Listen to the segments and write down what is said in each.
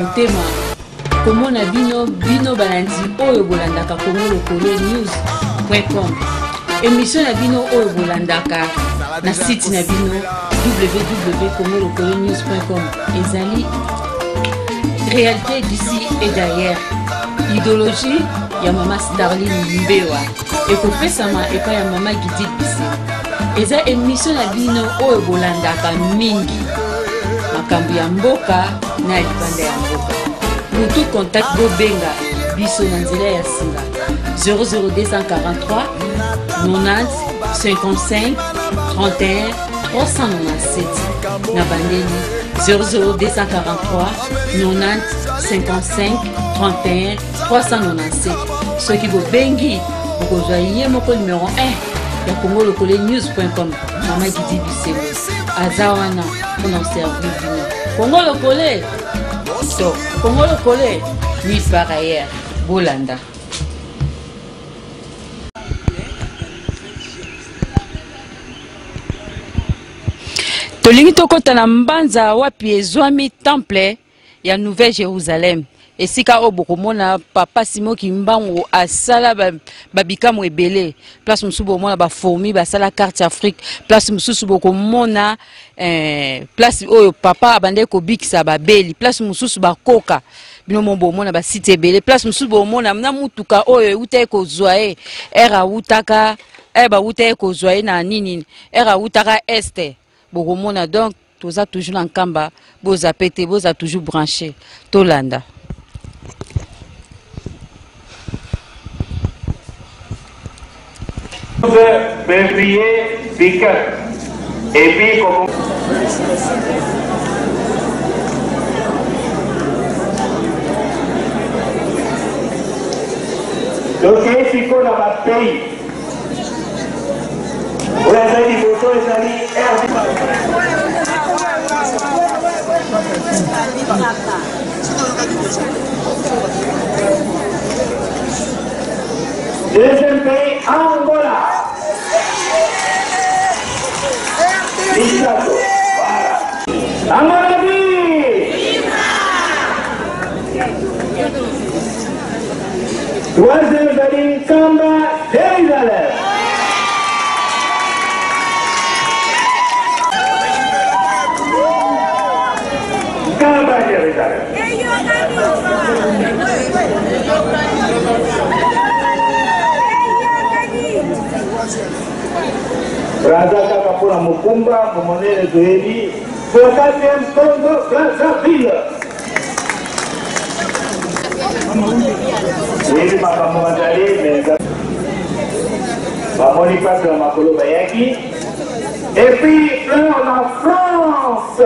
motema komona bino balandi oyo bolandaka Congo Lokolo News.com. Émission na bino oyo bolandaka na site na bino www.congolokolonews.com. ezali réalité d'ici et d'ailleurs. Idéologie ya mama Starline Mbewa ekopesama epa ya mama Gidit Bise. Eza émission na bino oyo bolandaka mingi makambo ya mboka na libanda ya mboka. Mutu contact bobenga biso na nzela ya singa 00243 90 55 31 397 na bandeli 00243 90 55 31 397. Soki bobengi okozwa ye moko numéro 1 ya congolokolonews.com. mama Gidit Bise aza wana mpona servir bino Congo Lokole. So Congo Lokole ni par ailleurs bolanda. Tolingi tokota na mbanza wapi ezwami temple ya Nouvelle Jérusalem. Esika obokomona papa Simon Kimbangu asala babikamu ebele. Place mususu bomona ba fourmi basala carte Afrique. Place mususu bokomona place oyo papa abande ko bikisa babeli. Place mususu bakoka bino bomona ba site ebele. Place mususu bomona na mutuka oyo ute ko zwae era utaka ba ute ko zwae na nini era utaka este. Bokomona donc toza toujours en kamba boza pété boza toujours branché tolanda. Février piquant et puis comme donc ici qu'on a pays vous avez dit photo les amis deuxième pays Angola. Angola troisième pays Kamba Jérusalem. Kamba Jérusalem. Razaka Kapura Mukumba, Momonere Zoebi, pour le 4e Congo Brazzaville. Oui, Papa Mouazali, mais Mamoni passe la Makolo Bayaki. Et puis, la France.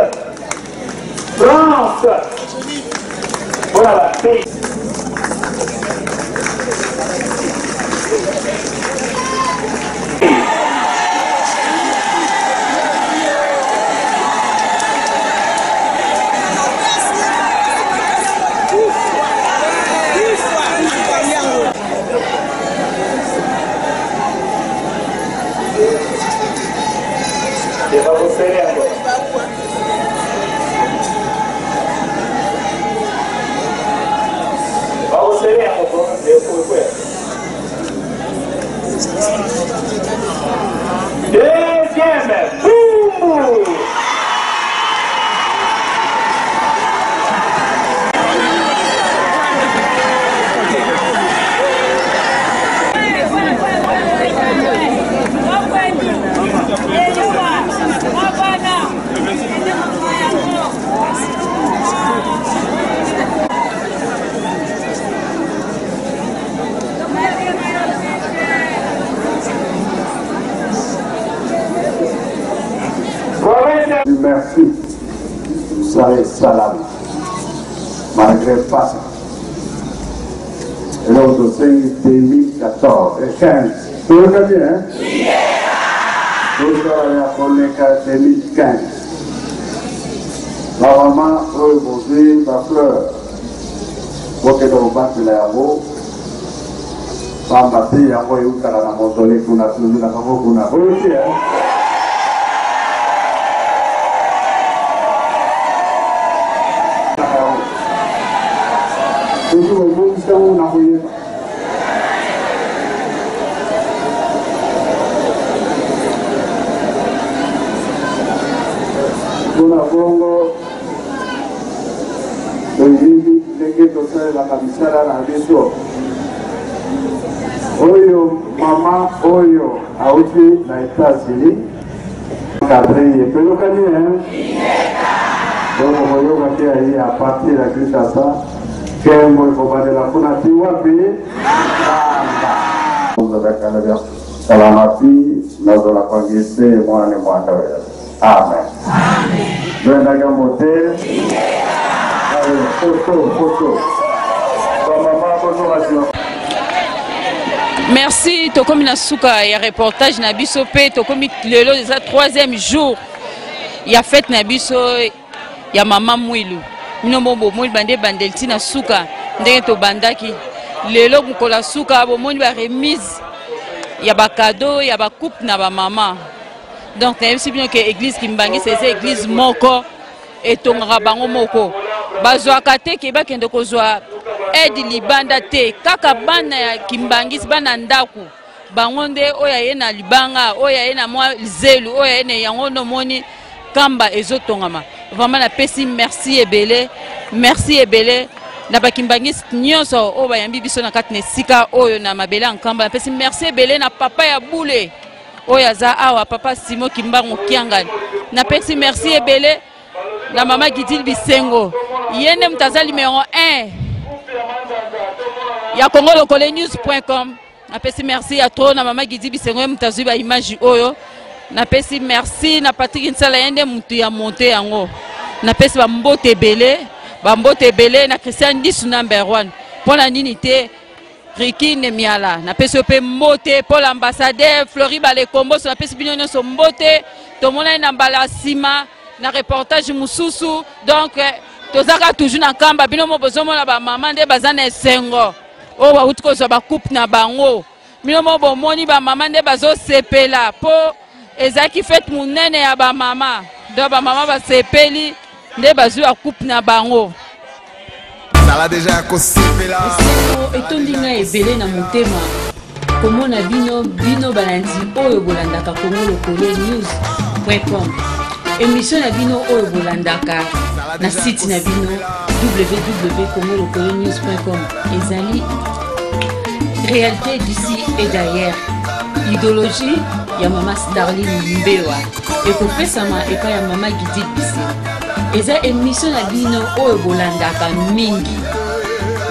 France. Voilà la paix. Merci, salam, malgré pas. Et l'autre dossier 2014 et 15. Tout le monde, hein? Tout le monde a 2015. La maman peut poser la fleur. Pour que l'on batte la peau. Pamba si, après, il y a un mausolée qu'on a suivi, la peau qu'on a aussi, hein? Bonjour, bonjour, bonjour. Kuna bongo oyibi ndenge tosalela misala na biso oyo mama oyo auti na États-Unis Gabriel pelokani donc oyoka te ayi a partir ya Kinshasa kembo ekobandela kuna ti wapi amba salamati nazola kwangise mwana ni mwanda wera. Amen. Amen. Merci tokomi na suka ya reportage na biso pe tokomi lelo za 3e jour ya fête na biso ya mama Mwilu mino bombo moni bande bandelti na suka ndenge to bandaki lelo mukola suka bo moni ba remise ya ba cadeau ya ba coupe na ba mama. Donc na yebisi bino ke église Kimbangi c'est église moko etongaka bango moko bazwaka te ke bakende kozwa aide libanda te kaka bana ya Kimbangi bana ndaku bango nde oya ye na libanga oya ye na mwa zelu oya ye na yango no moni kamba ezotongama. Vraiment na pesi merci ebele na ba Kimbangi nyonso o bayambi biso na kati na sika oyo na mabele ankamba na pesi merci ebele na papa ya bule oya za awa papa Simo Kimbango Kiangani na pesi merci ebele na mama Gidil Bisengo yene mutaza numéro 1 ya congolokolenews.com na pesi merci ya trop na mama Gidil Bisengo mutazu ba image oyo na pesi merci na Patrick Nsala yende mutu ya monter yango na pesi ba mbote ebele na Christian Disu number 1 pona nini te Riki Nemiala na pesi pe mbote pour l'ambassadeur Flori Balekombo na pesi bino nyonso mbote to mona na mbala sima na reportage mususu donc tozaka toujours na kamba bino mo bozomona ba mama nde bazana esengo o ba utiko zo ba coupe na bango bino mo bomoni ba mama nde bazo sepela po ezaki fête munene ya ba mama do ba mama ba sepeli nde bazo ya coupe na bango. Sala déjà kosepela etondinga ebele na motema komona bino balandi oyo bolandaka congolokolenews.com émission na bino oyo bolandaka na site na bino www.congolokolenews.com ezali réalité d'ici et d'ailleurs idéologie ya mama Starline Mbewa ekopesama epa ya mama Gidil Bisengo eza émission na bino oyo bolandaka mingi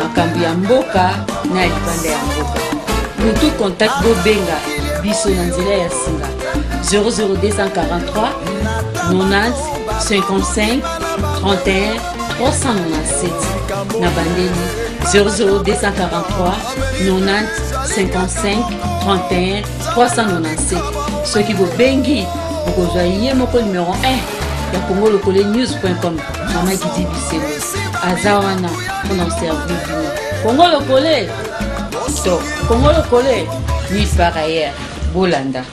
makambo ya mboka na libanda ya mboka mutu contact bobenga biso na nzela ya singa 00243 90 55 31 397 na bandeli 00243 90 55 31 397 soki bobengi bokozwa ye moko numéro 1 ya congolokolenews.com mama Gidil Bisengo aza wana mpona servir bino Congolokole to Congolokole nulle part ailleurs bolanda.